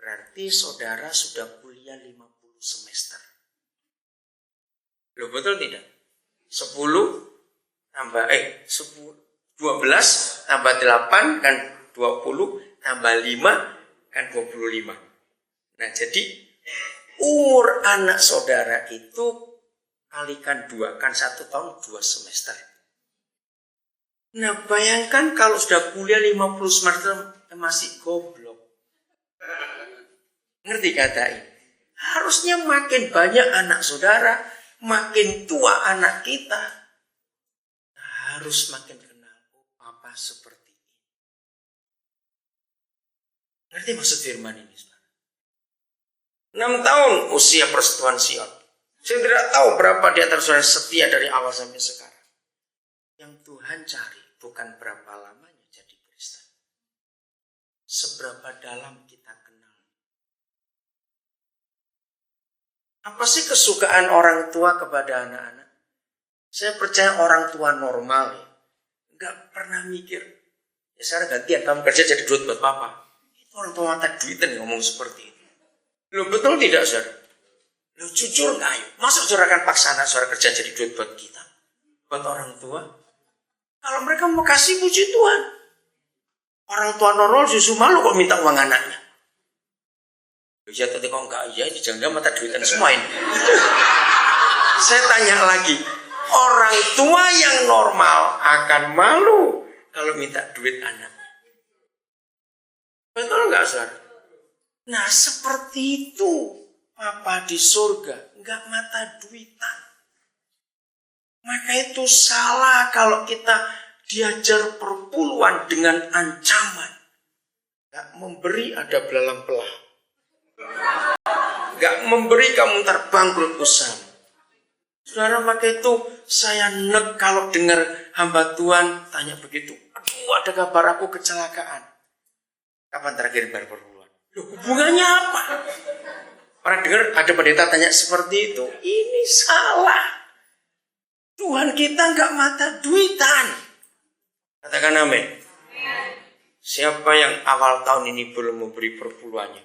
Berarti saudara sudah kuliah 50 semester. Loh, betul tidak? 10 tambah 12 tambah 8 kan 20 tambah 5 kan 25. Nah, jadi umur anak saudara itu kalikan 2 kan 1 tahun 2 semester. Nah, bayangkan kalau sudah kuliah 50 semester masih goblok. Ngerti kata ini? Harusnya makin banyak anak saudara, makin tua anak kita, harus makin kenal apa seperti ini. Ngerti maksud firman ini? 6 tahun usia persetuan Sion. Saya tidak tahu berapa di antara saudara setia dari awal sampai sekarang. Yang Tuhan cari bukan berapa lamanya jadi Kristen. Seberapa dalam kita kenal. Apa sih kesukaan orang tua kepada anak-anak? Saya percaya orang tua normal ya, nggak pernah mikir, ya sekarang gantian kamu kerja jadi duit buat papa. Itu orang tua mata duitan ngomong seperti itu. Loh, betul tidak, saudara? Loh, jujur nggak ayo? Masa saudara akan paksa anak saudara kerja jadi duit buat kita? Buat orang tua? Kalau mereka mau kasih, puji Tuhan. Orang tua normal justru malu kok minta uang anaknya. Ya tadi kok enggak, ya jangan mata duitan semua ini. Saya tanya lagi, orang tua yang normal akan malu kalau minta duit anaknya. Betul enggak, saudara? Nah, seperti itu Papa di surga, enggak mata duitan. Maka itu salah kalau kita diajar perpuluhan dengan ancaman. Enggak memberi ada belalang pelah. Enggak memberi kamu ntar bangkrut usaha. Saudara, maka itu saya nek kalau dengar hamba Tuhan tanya begitu. Aduh, ada kabar aku kecelakaan. Kapan terakhir bayar perpuluhan? Loh, hubungannya apa? Pernah dengar ada pendeta tanya seperti itu? Ini salah. Tuhan kita enggak mata duitan. Katakan amin. Siapa yang awal tahun ini belum memberi perpuluhannya?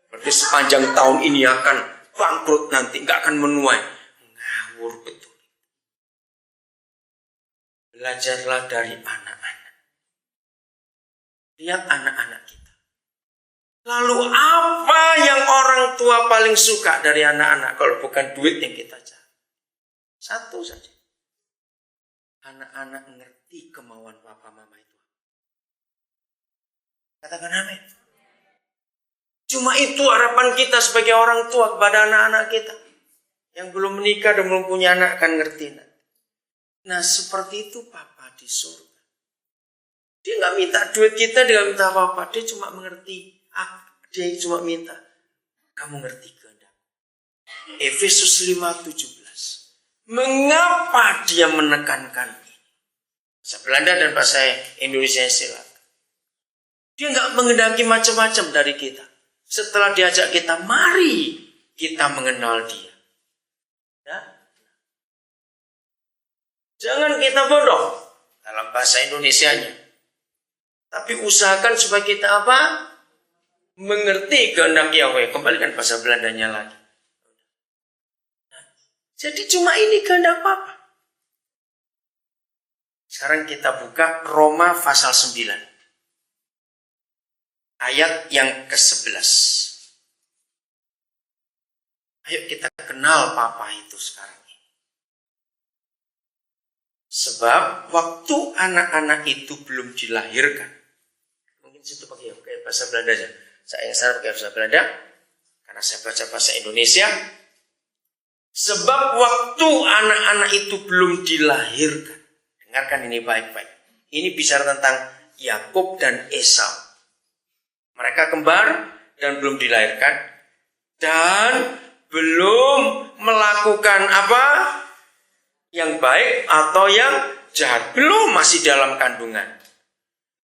Berarti sepanjang tahun ini akan bangkrut nanti, enggak akan menuai. Ngawur betul. Belajarlah dari anak-anak. Lihat anak-anak kita. Lalu apa yang orang tua paling suka dari anak-anak kalau bukan duit yang kita cari? Satu saja. Anak-anak ngerti kemauan papa mama itu. Katakan amin. Cuma itu harapan kita sebagai orang tua kepada anak-anak kita. Yang belum menikah dan belum punya anak akan ngerti. Nah, seperti itu papa di surga. Dia nggak minta duit kita, dia nggak minta apa-apa. Dia cuma mengerti. Dia cuma minta, kamu ngerti kehendak. Efesus 5:17. Mengapa dia menekankan ini? Bahasa Belanda dan bahasa Indonesia silakan. Dia nggak menghendaki macam-macam dari kita. Setelah diajak kita, mari kita mengenal dia. Ya? Jangan kita bodoh dalam bahasa Indonesianya. Tapi usahakan supaya kita apa? Mengerti kehendak Yahweh. Kembalikan bahasa Belandanya lagi. Jadi cuma ini kehendak Papa. Sekarang kita buka Roma pasal 9. Ayat yang ke-11. Ayo kita kenal Papa itu sekarang. Sebab waktu anak-anak itu belum dilahirkan. Mungkin situ pakai bahasa Belanda aja. Saya pakai bahasa Belanda karena saya baca bahasa Indonesia. Sebab waktu anak-anak itu belum dilahirkan. Dengarkan ini baik-baik. Ini bicara tentang Yakub dan Esau. Mereka kembar dan belum dilahirkan. Dan belum melakukan apa? Yang baik atau yang jahat. Belum, masih dalam kandungan.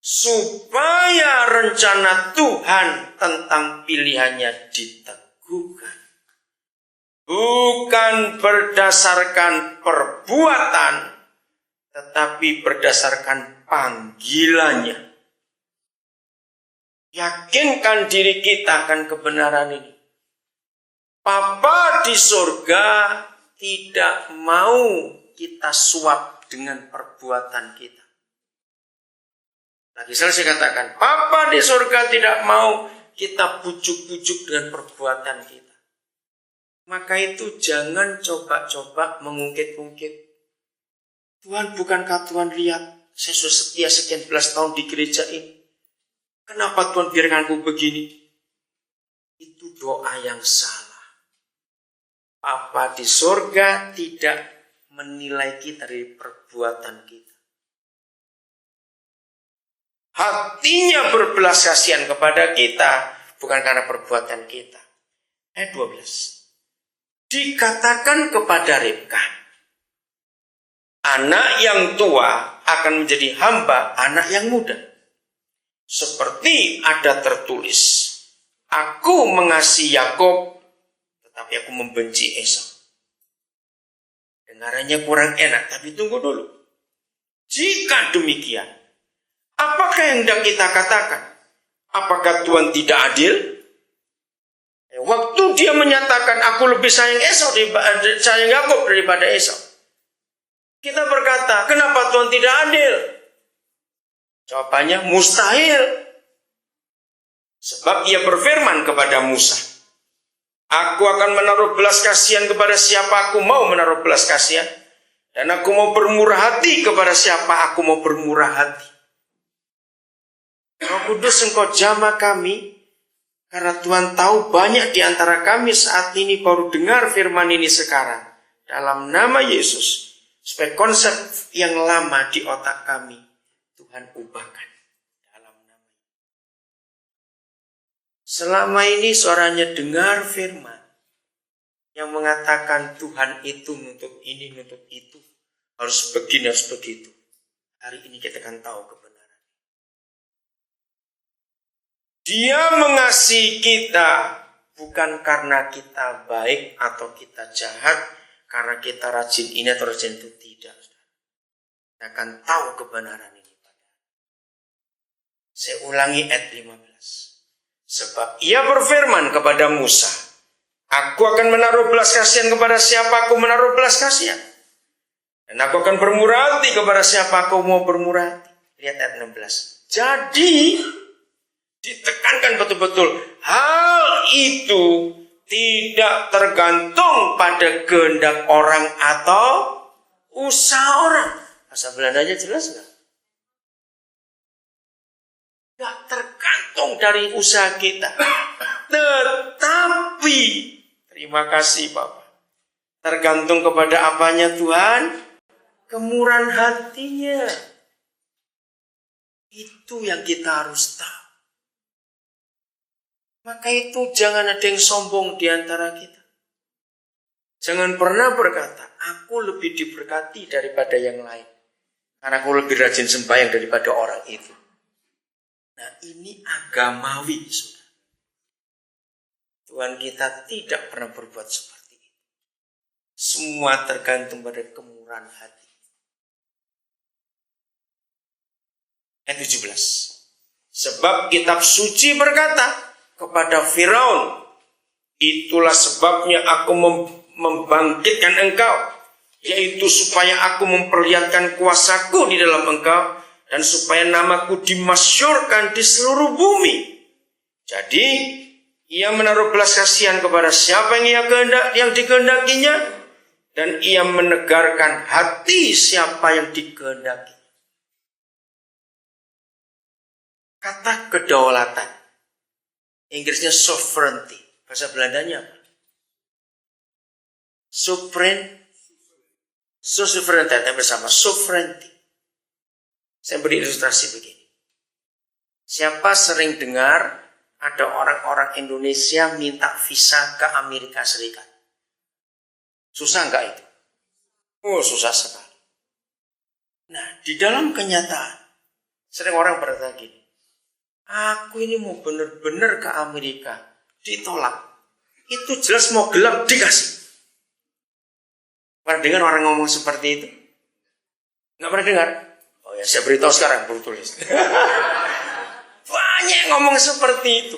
Supaya rencana Tuhan tentang pilihannya diteguhkan. Bukan berdasarkan perbuatan, tetapi berdasarkan panggilannya. Yakinkan diri kita akan kebenaran ini. Bapa di surga tidak mau kita suap dengan perbuatan kita. Lagi saya katakan, Bapa di surga tidak mau kita bujuk-bujuk dengan perbuatan kita. Maka itu jangan coba-coba mengungkit-ungkit. Tuhan, bukankah Tuhan lihat saya sudah setia sekian belas tahun di gereja ini? Kenapa Tuhan biarkan aku begini? Itu doa yang salah. Bapa di surga tidak menilai kita dari perbuatan kita. Hatinya berbelas kasihan kepada kita bukan karena perbuatan kita. Ayat 12. Dikatakan kepada Ribkah, anak yang tua akan menjadi hamba anak yang muda. Seperti ada tertulis, aku mengasihi Yakub, tetapi aku membenci Esau. Dengarannya kurang enak, tapi tunggu dulu. Jika demikian, apakah yang hendak kita katakan? Apakah Tuhan tidak adil? Waktu dia menyatakan aku lebih sayang Yakub daripada Esau, kita berkata, kenapa Tuhan tidak adil? Jawabannya mustahil. Sebab ia berfirman kepada Musa, aku akan menaruh belas kasihan kepada siapa aku mau menaruh belas kasihan, dan aku mau bermurah hati kepada siapa aku mau bermurah hati. Roh Kudus, engkau jamah kami, karena Tuhan tahu banyak di antara kami saat ini baru dengar firman ini sekarang. Dalam nama Yesus, supaya konsep yang lama di otak kami Tuhan ubahkan dalam nama. Selama ini suaranya dengar firman yang mengatakan Tuhan itu nuntut ini, nuntut itu, harus begini, harus begitu. Hari ini kita akan tahu kebenaran. Dia mengasihi kita bukan karena kita baik atau kita jahat, karena kita rajin ini atau rajin itu, tidak. Kita akan tahu kebenaran ini. Saya ulangi ayat 15. Sebab ia berfirman kepada Musa, aku akan menaruh belas kasihan kepada siapa aku menaruh belas kasihan, dan aku akan bermurah hati kepada siapa aku mau bermurah hati. Lihat ayat 16. Jadi ditekankan betul-betul, hal itu tidak tergantung pada kehendak orang atau usaha orang. Bahasa Belandanya jelas nggak? Tidak tergantung dari usaha kita. Tetapi, terima kasih Bapak, tergantung kepada apanya Tuhan? Kemurahan hatinya. Itu yang kita harus tahu. Maka itu jangan ada yang sombong di antara kita. Jangan pernah berkata, aku lebih diberkati daripada yang lain, karena aku lebih rajin sembahyang daripada orang itu. Nah, ini agamawi, saudara. Tuhan kita tidak pernah berbuat seperti itu. Semua tergantung pada kemurahan hati. Ayat 17. Sebab kitab suci berkata kepada Firaun, itulah sebabnya aku membangkitkan engkau, yaitu supaya aku memperlihatkan kuasaku di dalam engkau, dan supaya namaku dimasyhurkan di seluruh bumi. Jadi, ia menaruh belas kasihan kepada siapa yang dikehendakinya, dan ia menegarkan hati siapa yang dikehendaki. Kata kedaulatan, Inggrisnya sovereignty, bahasa Belandanya apa? Sovereignty bersama sovereignty. Saya beri ilustrasi begini. Siapa sering dengar ada orang-orang Indonesia minta visa ke Amerika Serikat? Susah enggak itu? Oh, susah sekali. Nah, di dalam kenyataan, sering orang berkata gini, aku ini mau benar-benar ke Amerika, ditolak. Itu jelas mau gelap, dikasih. Pernah dengar orang ngomong seperti itu? Enggak pernah dengar? Oh ya, saya beritahu sekarang, baru tulis. Banyak ngomong seperti itu.